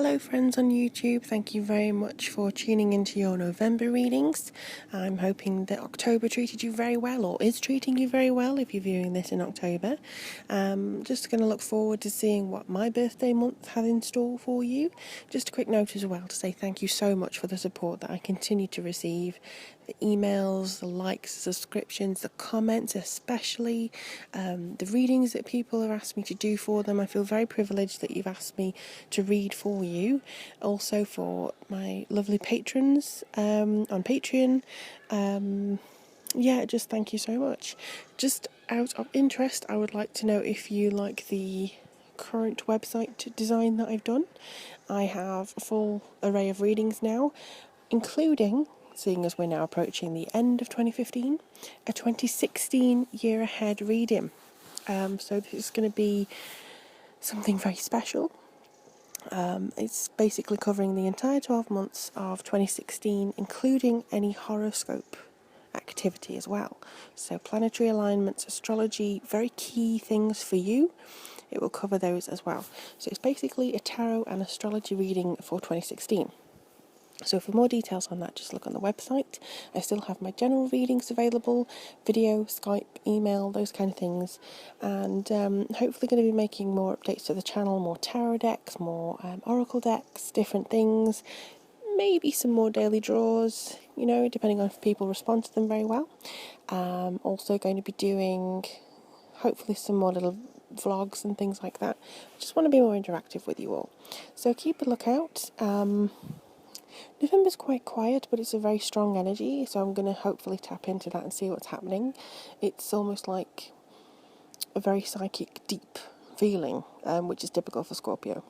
Hello friends on YouTube, thank you very much for tuning into your November readings. I'm hoping that October treated you very well, or is treating you very well if you're viewing this in October. Just going to look forward to seeing what my birthday month has in store for you. Just a quick note as well to say thank you so much for the support that I continue to receive. The emails, the likes, the subscriptions, the comments especially, the readings that people have asked me to do for them. I feel very privileged that you've asked me to read for you. Also for my lovely patrons on Patreon. Just thank you so much. Just out of interest, I would like to know if you like the current website design that I've done. I have a full array of readings now, including, seeing as we're now approaching the end of 2015, a 2016 year ahead reading. So this is going to be something very special. It's basically covering the entire 12 months of 2016, including any horoscope activity as well. So planetary alignments, astrology, very key things for you. It will cover those as well. So it's basically a tarot and astrology reading for 2016. So for more details on that, just look on the website. I still have my general readings available, video, Skype, email, those kind of things. And hopefully going to be making more updates to the channel, more tarot decks, more oracle decks, different things. Maybe some more daily draws, depending on if people respond to them very well. Also going to be doing, hopefully, some more little vlogs and things like that. I just want to be more interactive with you all. So keep a lookout. November's quite quiet, but it's a very strong energy, so I'm going to hopefully tap into that and see what's happening. It's almost like a very psychic, deep feeling, which is typical for Scorpio.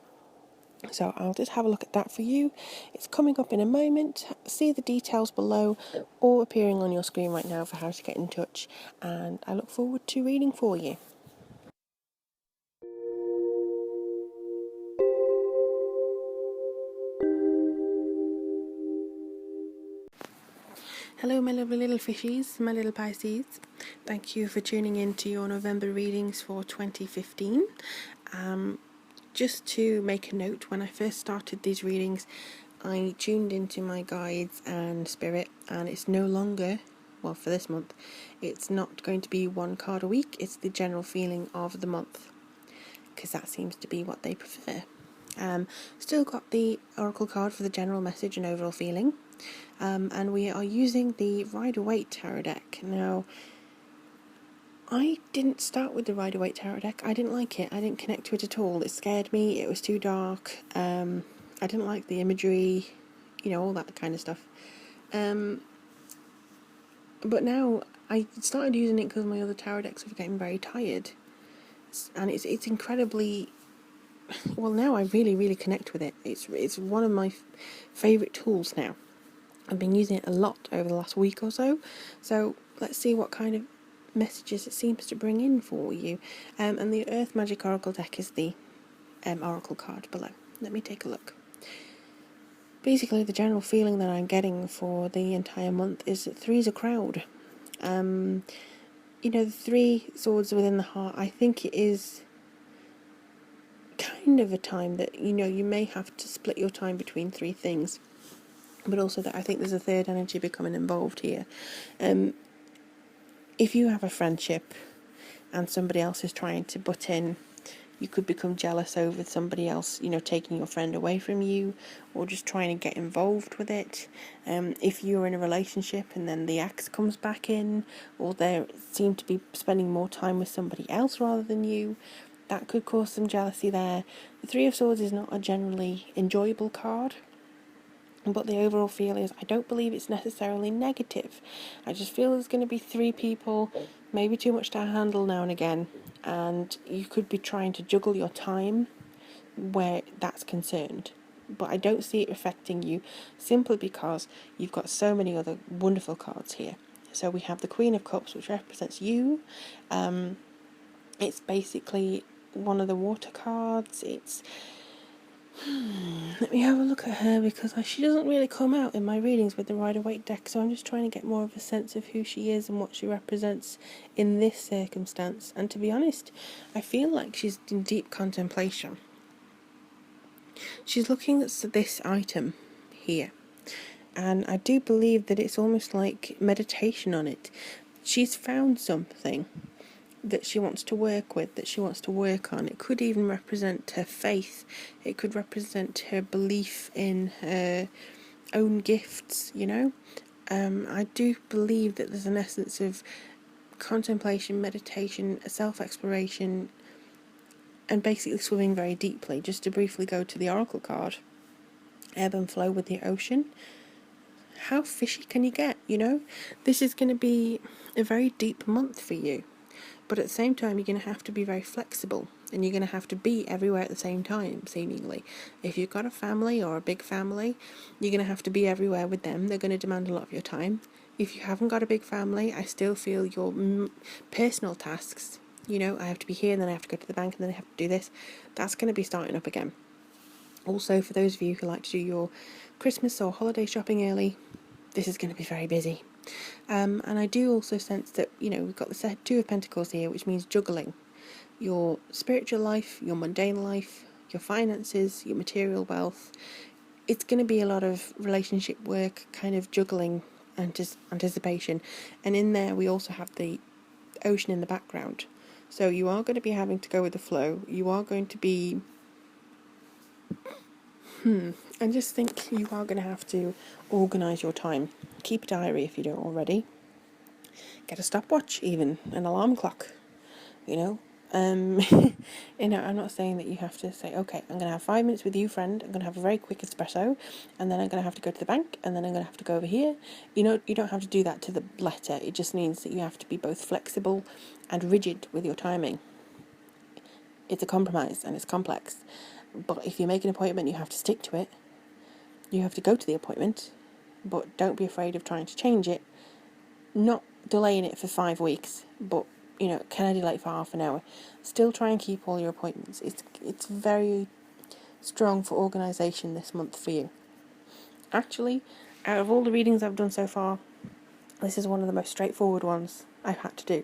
So I'll just have a look at that for you. It's coming up in a moment. See the details below or appearing on your screen right now for how to get in touch, and I look forward to reading for you. Hello my lovely little fishies, my little Pisces. Thank you for tuning in to your November readings for 2015. Just to make a note, when I first started these readings, I tuned into my guides and spirit, and it's no longer, well, for this month, it's not going to be one card a week, it's the general feeling of the month, because that seems to be what they prefer. Still got the oracle card for the general message and overall feeling, and we are using the Rider-Waite tarot deck. Now, I didn't start with the Rider-Waite tarot deck. I didn't like it. I didn't connect to it at all. It scared me. It was too dark. I didn't like the imagery, all that kind of stuff. But now I started using it because my other tarot decks were getting very tired, and it's incredibly. Well, now I really, really connect with it. It's one of my favourite tools now. I've been using it a lot over the last week or so. So let's see what kind of messages it seems to bring in for you. And the Earth Magic Oracle deck is the oracle card below. Let me take a look. Basically, the general feeling that I'm getting for the entire month is that 3 is a crowd. The 3 swords within the heart, I think it is kind of a time that, you may have to split your time between 3 things. But also that I think there's a third energy becoming involved here. If you have a friendship and somebody else is trying to butt in, you could become jealous over somebody else, taking your friend away from you, or just trying to get involved with it. If you're in a relationship and then the ex comes back in, or they seem to be spending more time with somebody else rather than you, that could cause some jealousy there. The 3 of Swords is not a generally enjoyable card, but the overall feel is, I don't believe it's necessarily negative. I just feel there's going to be 3 people, maybe too much to handle now and again, and you could be trying to juggle your time where that's concerned. But I don't see it affecting you, simply because you've got so many other wonderful cards here. So we have the Queen of Cups, which represents you. It's basically one of the water cards. Let me have a look at her, because she doesn't really come out in my readings with the Rider-Waite deck, so I'm just trying to get more of a sense of who she is and what she represents in this circumstance. And to be honest, I feel like she's in deep contemplation. She's looking at this item here, and I do believe that it's almost like meditation on it. She's found something that she wants to work with, that she wants to work on. It could even represent her faith. It could represent her belief in her own gifts, you know. I do believe that there's an essence of contemplation, meditation, self-exploration, and basically swimming very deeply. Just to briefly go to the oracle card, ebb and flow with the ocean. How fishy can you get, you know? This is going to be a very deep month for you. But at the same time, you're going to have to be very flexible, and you're going to have to be everywhere at the same time, seemingly. If you've got a family or a big family, you're going to have to be everywhere with them. They're going to demand a lot of your time. If you haven't got a big family, I still feel your personal tasks, you know, I have to be here, and then I have to go to the bank, and then I have to do this. That's going to be starting up again. Also, for those of you who like to do your Christmas or holiday shopping early, this is going to be very busy. And I do also sense that, you know, we've got the Two of Pentacles here, which means juggling your spiritual life, your mundane life, your finances, your material wealth. It's going to be a lot of relationship work, kind of juggling and just anticipation. And in there, we also have the ocean in the background. So you are going to be having to go with the flow. You are going to be... I just think you are going to have to organise your time. Keep a diary if you don't already. Get a stopwatch, even an alarm clock, you know. You know, I'm not saying that you have to say, okay, I'm going to have 5 minutes with you, friend. I'm going to have a very quick espresso, and then I'm going to have to go to the bank, and then I'm going to have to go over here. You know, you don't have to do that to the letter. It just means that you have to be both flexible and rigid with your timing. It's a compromise, and it's complex. But if you make an appointment, you have to stick to it. You have to go to the appointment, but don't be afraid of trying to change it. Not delaying it for 5 weeks, but, you know, can I delay it for half an hour? Still try and keep all your appointments. It's very strong for organisation this month for you. Actually, out of all the readings I've done so far, this is one of the most straightforward ones I've had to do.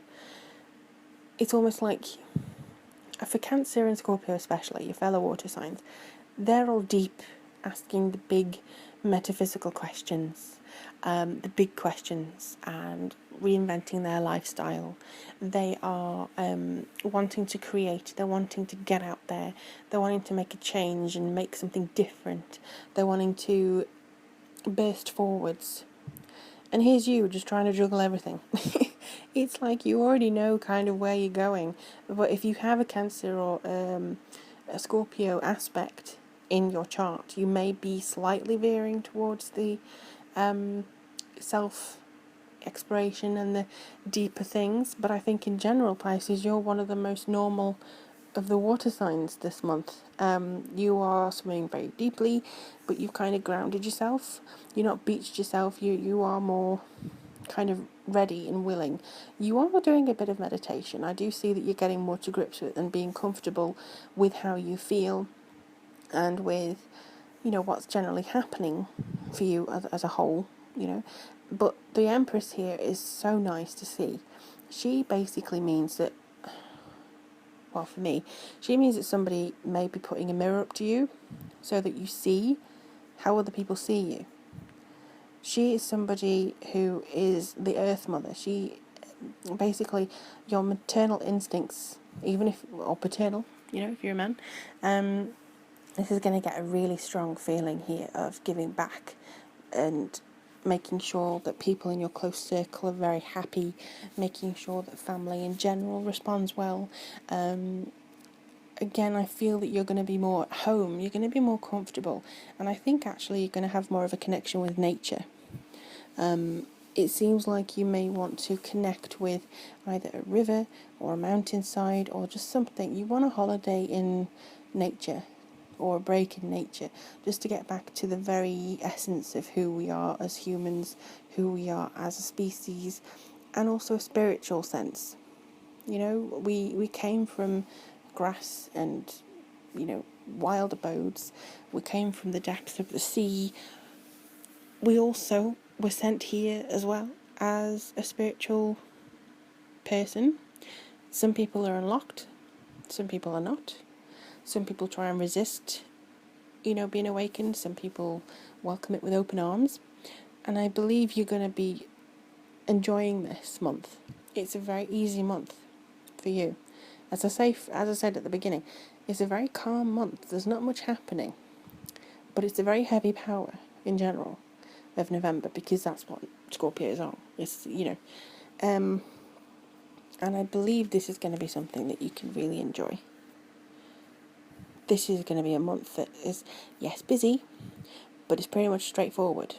It's almost like, for Cancer and Scorpio especially, your fellow water signs, they're all deep, asking the big metaphysical questions, the big questions, and reinventing their lifestyle. They are wanting to create, they're wanting to get out there, they're wanting to make a change and make something different, they're wanting to burst forwards. And here's you just trying to juggle everything. It's like you already know kind of where you're going, but if you have a Cancer or a Scorpio aspect in your chart, you may be slightly veering towards the self-exploration and the deeper things, but I think in general, Pisces, you're one of the most normal of the water signs this month. You are swimming very deeply, but you've kind of grounded yourself. You're not beached yourself. You are more kind of ready and willing. You are doing a bit of meditation. I do see that you're getting more to grips with and being comfortable with how you feel and with, you know, what's generally happening for you as a whole, you know. But the Empress here is so nice to see. She basically means that, well, for me, she means that somebody may be putting a mirror up to you so that you see how other people see you. She is somebody who is the Earth Mother. She, basically, your maternal instincts, even if, or paternal, you know, if you're a man, this is going to get a really strong feeling here of giving back and making sure that people in your close circle are very happy, making sure that family in general responds well. Again, I feel that you're going to be more at home, you're going to be more comfortable, and I think actually you're going to have more of a connection with nature. It seems like you may want to connect with either a river or a mountainside or just something. You want a holiday in nature or a break in nature, just to get back to the very essence of who we are as humans, who we are as a species, and also a spiritual sense. You know, we came from grass and, you know, wild abodes. We came from the depths of the sea. We also were sent here as well as a spiritual person. Some people are unlocked, some people are not. Some people try and resist being awakened. Some people welcome it with open arms. And I believe you're going to be enjoying this month. It's a very easy month for you. As I said at the beginning, it's a very calm month. There's not much happening. But it's a very heavy power in general of November, because that's what Scorpios are. It's, and I believe this is going to be something that you can really enjoy. This is going to be a month that is, yes, busy, but it's pretty much straightforward.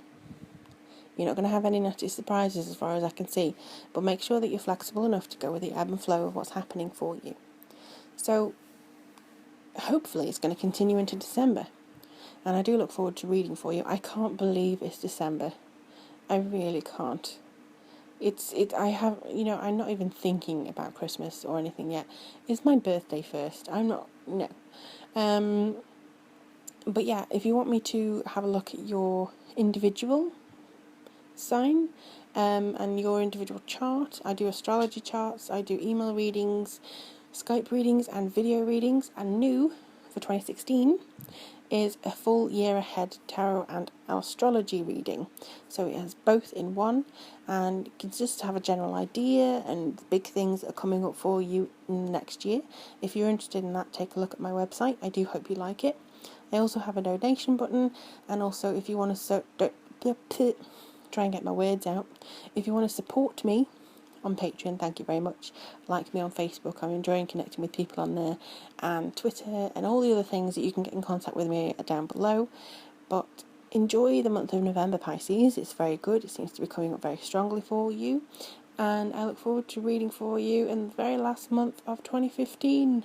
You're not going to have any nasty surprises as far as I can see, but make sure that you're flexible enough to go with the ebb and flow of what's happening for you. So, hopefully it's going to continue into December, and I do look forward to reading for you. I can't believe it's December. I really can't. I'm not even thinking about Christmas or anything yet. It's my birthday first. But yeah, if you want me to have a look at your individual sign, and your individual chart, I do astrology charts, I do email readings, Skype readings, and video readings, and new for 2016 is a full year ahead tarot and astrology reading. So it has both in one, and you can just have a general idea and the big things that are coming up for you next year. If you're interested in that, take a look at my website. I do hope you like it. I also have a donation button, and also if you want to try and get my words out, if you want to support me on Patreon, thank you very much. Like me on Facebook, I'm enjoying connecting with people on there, and Twitter, and all the other things that you can get in contact with me are down below. But enjoy the month of November, Pisces. It's very good. It seems to be coming up very strongly for you, and I look forward to reading for you in the very last month of 2015.